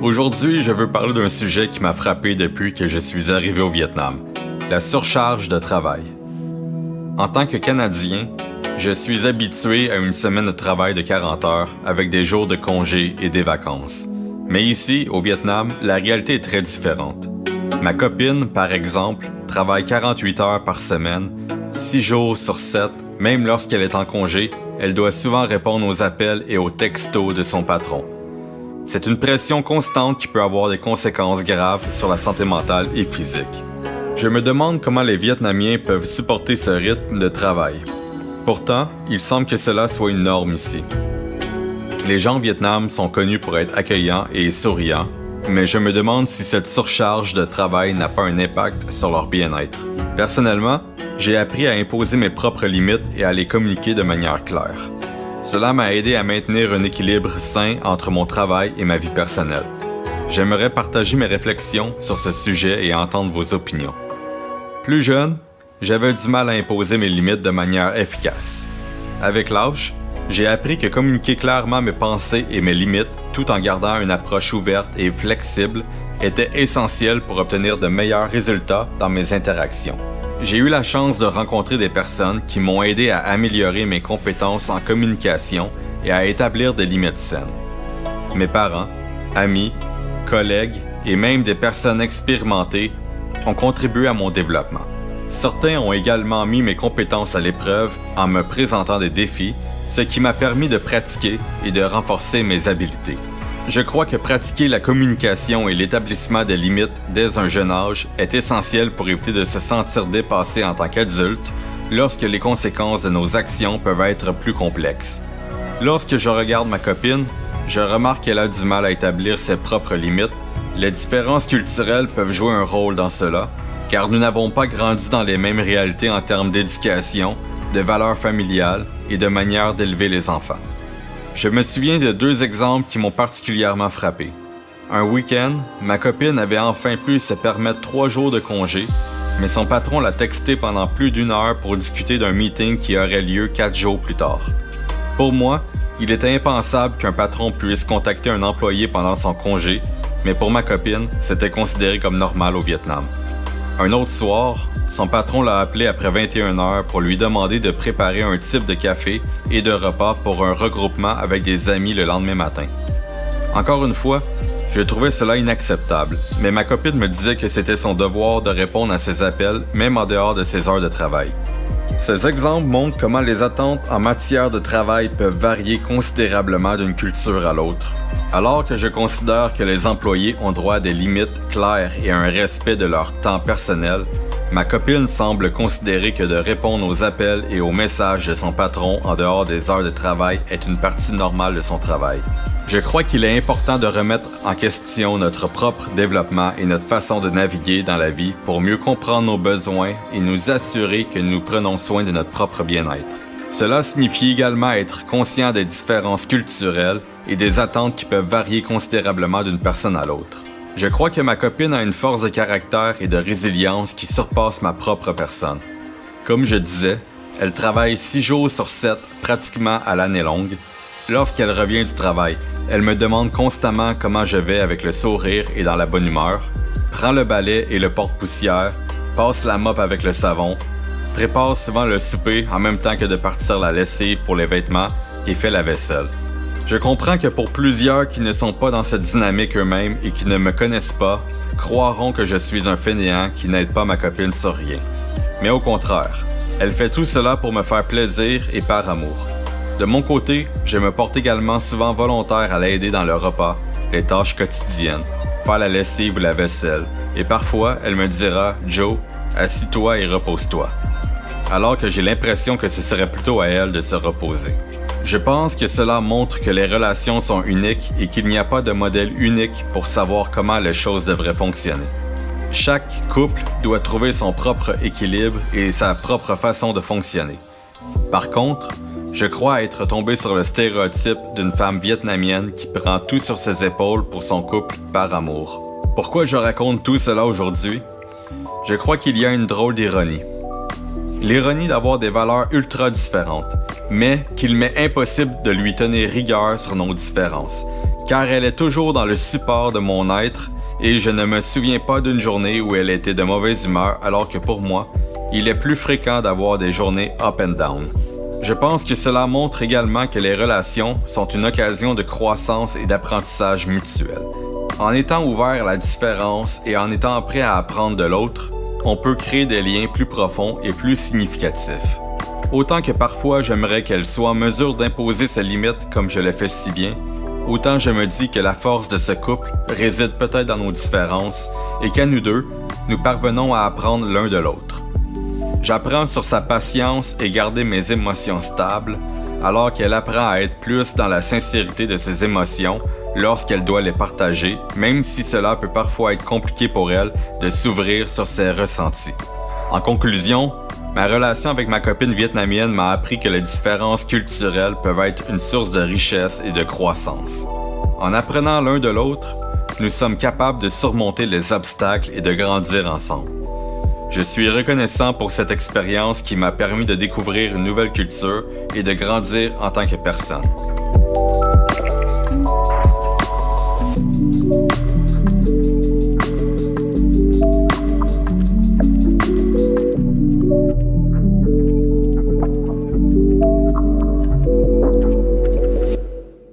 Aujourd'hui, je veux parler d'un sujet qui m'a frappé depuis que je suis arrivé au Vietnam, la surcharge de travail. En tant que Canadien, je suis habitué à une semaine de travail de 40 heures avec des jours de congé et des vacances. Mais ici, au Vietnam, la réalité est très différente. Ma copine, par exemple, travaille 48 heures par semaine, 6 jours sur 7. Même lorsqu'elle est en congé, elle doit souvent répondre aux appels et aux textos de son patron. C'est une pression constante qui peut avoir des conséquences graves sur la santé mentale et physique. Je me demande comment les Vietnamiens peuvent supporter ce rythme de travail. Pourtant, il semble que cela soit une norme ici. Les gens au Vietnam sont connus pour être accueillants et souriants, mais je me demande si cette surcharge de travail n'a pas un impact sur leur bien-être. Personnellement, j'ai appris à imposer mes propres limites et à les communiquer de manière claire. Cela m'a aidé à maintenir un équilibre sain entre mon travail et ma vie personnelle. J'aimerais partager mes réflexions sur ce sujet et entendre vos opinions. Plus jeune, j'avais du mal à imposer mes limites de manière efficace. Avec l'âge, j'ai appris que communiquer clairement mes pensées et mes limites tout en gardant une approche ouverte et flexible était essentiel pour obtenir de meilleurs résultats dans mes interactions. J'ai eu la chance de rencontrer des personnes qui m'ont aidé à améliorer mes compétences en communication et à établir des limites saines. Mes parents, amis, collègues et même des personnes expérimentées ont contribué à mon développement. Certains ont également mis mes compétences à l'épreuve en me présentant des défis, ce qui m'a permis de pratiquer et de renforcer mes habiletés. Je crois que pratiquer la communication et l'établissement des limites dès un jeune âge est essentiel pour éviter de se sentir dépassé en tant qu'adulte lorsque les conséquences de nos actions peuvent être plus complexes. Lorsque je regarde ma copine, je remarque qu'elle a du mal à établir ses propres limites. Les différences culturelles peuvent jouer un rôle dans cela, car nous n'avons pas grandi dans les mêmes réalités en termes d'éducation, de valeurs familiales et de manière d'élever les enfants. Je me souviens de 2 exemples qui m'ont particulièrement frappé. Un week-end, ma copine avait enfin pu se permettre 3 jours de congé, mais son patron l'a texté pendant plus d'1 heure pour discuter d'un meeting qui aurait lieu 4 jours plus tard. Pour moi, il était impensable qu'un patron puisse contacter un employé pendant son congé, mais pour ma copine, c'était considéré comme normal au Vietnam. Un autre soir, son patron l'a appelé après 21 heures pour lui demander de préparer un type de café et de repas pour un regroupement avec des amis le lendemain matin. Encore une fois, je trouvais cela inacceptable, mais ma copine me disait que c'était son devoir de répondre à ses appels, même en dehors de ses heures de travail. Ces exemples montrent comment les attentes en matière de travail peuvent varier considérablement d'une culture à l'autre. Alors que je considère que les employés ont droit à des limites claires et à un respect de leur temps personnel, ma copine semble considérer que de répondre aux appels et aux messages de son patron en dehors des heures de travail est une partie normale de son travail. Je crois qu'il est important de remettre en question notre propre développement et notre façon de naviguer dans la vie pour mieux comprendre nos besoins et nous assurer que nous prenons soin de notre propre bien-être. Cela signifie également être conscient des différences culturelles et des attentes qui peuvent varier considérablement d'une personne à l'autre. Je crois que ma copine a une force de caractère et de résilience qui surpasse ma propre personne. Comme je disais, elle travaille 6 jours sur 7, pratiquement à l'année longue. Lorsqu'elle revient du travail, elle me demande constamment comment je vais avec le sourire et dans la bonne humeur, prend le balai et le porte-poussière, passe la mop avec le savon, prépare souvent le souper en même temps que de partir la lessive pour les vêtements et fait la vaisselle. Je comprends que pour plusieurs qui ne sont pas dans cette dynamique eux-mêmes et qui ne me connaissent pas, croiront que je suis un fainéant qui n'aide pas ma copine sur rien. Mais au contraire, elle fait tout cela pour me faire plaisir et par amour. De mon côté, je me porte également souvent volontaire à l'aider dans le repas, les tâches quotidiennes, faire la lessive ou la vaisselle, et parfois elle me dira « Joe, assis-toi et repose-toi », alors que j'ai l'impression que ce serait plutôt à elle de se reposer. Je pense que cela montre que les relations sont uniques et qu'il n'y a pas de modèle unique pour savoir comment les choses devraient fonctionner. Chaque couple doit trouver son propre équilibre et sa propre façon de fonctionner. Par contre, je crois être tombé sur le stéréotype d'une femme vietnamienne qui prend tout sur ses épaules pour son couple par amour. Pourquoi je raconte tout cela aujourd'hui? Je crois qu'il y a une drôle d'ironie. L'ironie d'avoir des valeurs ultra différentes, mais qu'il m'est impossible de lui tenir rigueur sur nos différences, car elle est toujours dans le support de mon être et je ne me souviens pas d'une journée où elle était de mauvaise humeur alors que pour moi, il est plus fréquent d'avoir des journées up and down. Je pense que cela montre également que les relations sont une occasion de croissance et d'apprentissage mutuel. En étant ouvert à la différence et en étant prêt à apprendre de l'autre, on peut créer des liens plus profonds et plus significatifs. Autant que parfois j'aimerais qu'elle soit en mesure d'imposer ses limites comme je le fais si bien, autant je me dis que la force de ce couple réside peut-être dans nos différences et qu'à nous deux, nous parvenons à apprendre l'un de l'autre. J'apprends sur sa patience et garder mes émotions stables, alors qu'elle apprend à être plus dans la sincérité de ses émotions lorsqu'elle doit les partager, même si cela peut parfois être compliqué pour elle de s'ouvrir sur ses ressentis. En conclusion, ma relation avec ma copine vietnamienne m'a appris que les différences culturelles peuvent être une source de richesse et de croissance. En apprenant l'un de l'autre, nous sommes capables de surmonter les obstacles et de grandir ensemble. Je suis reconnaissant pour cette expérience qui m'a permis de découvrir une nouvelle culture et de grandir en tant que personne.